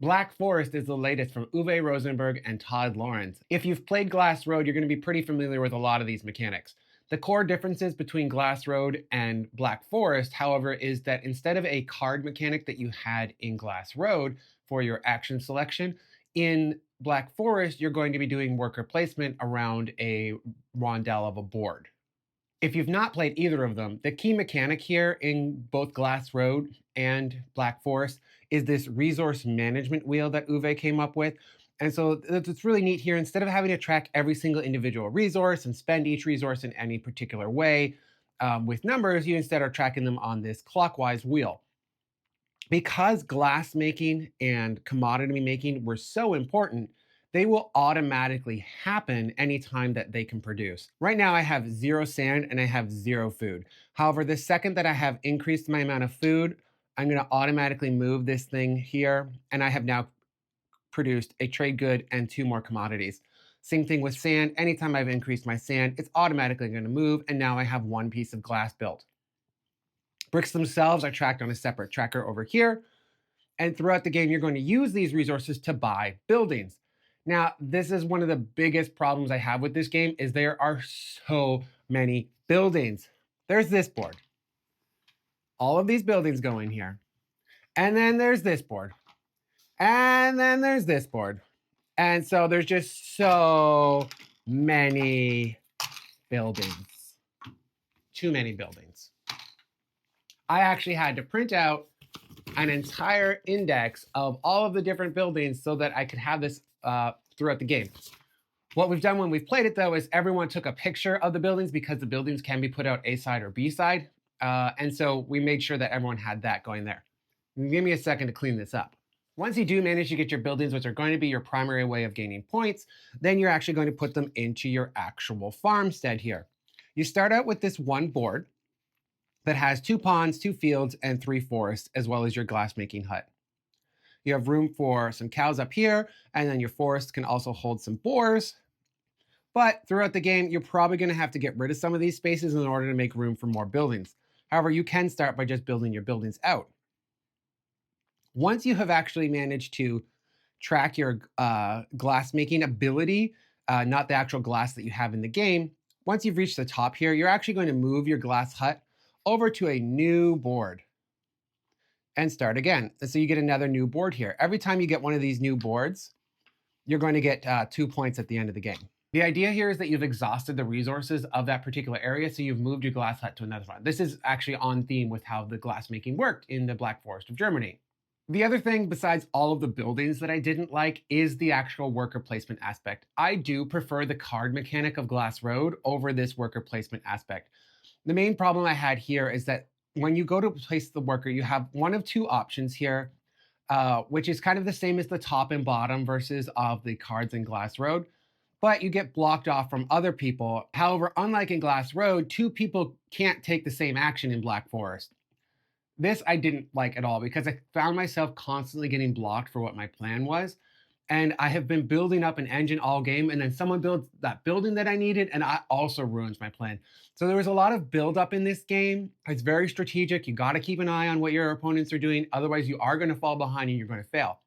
Black Forest is the latest from Uwe Rosenberg and Todd Lawrence. If you've played Glassroad, you're going to be pretty familiar with a lot of these mechanics. The core differences between Glassroad and Black Forest, however, is that instead of a card mechanic that you had in Glassroad for your action selection, in Black Forest, you're going to be doing worker placement around a rondel of a board. If you've not played either of them, the key mechanic here in both Glassroad and Black Forest is this resource management wheel that Uwe came up with. And so it's really neat here. Instead of having to track every single individual resource and spend each resource in any particular way with numbers, you instead are tracking them on this clockwise wheel. Because glass making and commodity making were so important, they will automatically happen anytime that they can produce. Right now I have 0 sand and I have 0 food. However, the second that I have increased my amount of food, I'm gonna automatically move this thing here, and I have now produced a trade good and 2 more commodities. Same thing with sand. Anytime I've increased my sand, it's automatically gonna move, and now I have 1 piece of glass built. Bricks themselves are tracked on a separate tracker over here. And throughout the game, you're going to use these resources to buy buildings. Now, this is one of the biggest problems I have with this game is there are so many buildings. There's this board. All of these buildings go in here. And then there's this board. And then there's this board. And so there's just so many buildings. Too many buildings. I actually had to print out an entire index of all of the different buildings so that I could have this throughout the game. What we've done when we've played it, though, is everyone took a picture of the buildings because the buildings can be put out A side or B side. And so we made sure that everyone had that going there. Give me a second to clean this up. Once you do manage to get your buildings, which are going to be your primary way of gaining points, then you're actually going to put them into your actual farmstead here. You start out with this one board that has 2 ponds, 2 fields, and 3 forests, as well as your glassmaking hut. You have room for some cows up here, and then your forest can also hold some boars. But throughout the game, you're probably going to have to get rid of some of these spaces in order to make room for more buildings. However, you can start by just building your buildings out. Once you have actually managed to track your glassmaking ability, not the actual glass that you have in the game, once you've reached the top here, you're actually going to move your glass hut over to a new board and start again. And so you get another new board here. Every time you get one of these new boards, you're going to get 2 points at the end of the game. The idea here is that you've exhausted the resources of that particular area, so you've moved your glass hut to another one. This is actually on theme with how the glass making worked in the Black Forest of Germany. The other thing, besides all of the buildings that I didn't like, is the actual worker placement aspect. I do prefer the card mechanic of Glassroad over this worker placement aspect. The main problem I had here is that when you go to place the worker, you have one of 2 options here, which is kind of the same as the top and bottom versus of the cards in Glassroad, but you get blocked off from other people. However, unlike in Glassroad, 2 people can't take the same action in Black Forest. This I didn't like at all because I found myself constantly getting blocked for what my plan was. And I have been building up an engine all game, and then someone builds that building that I needed, and I also ruins my plan. So there was a lot of build up in this game. It's very strategic. You got to keep an eye on what your opponents are doing. Otherwise, you are going to fall behind and you're going to fail.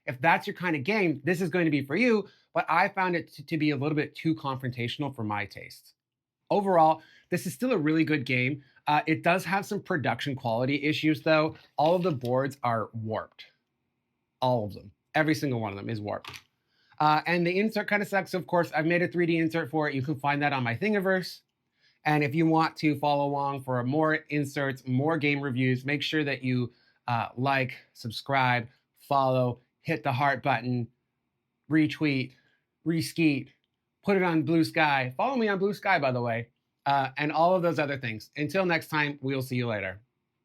If that's your kind of game, this is going to be for you, but I found it to be a little bit too confrontational for my tastes. Overall, this is still a really good game. It does have some production quality issues, though. All of the boards are warped. All of them. Every single one of them is warped. And the insert kind of sucks. Of course, I've made a 3D insert for it. You can find that on my Thingiverse. And if you want to follow along for more inserts, more game reviews, make sure that you like, subscribe, follow, hit the heart button, retweet, reskeet, put it on Blue Sky. Follow me on Blue Sky, by the way, and all of those other things. Until next time, we'll see you later.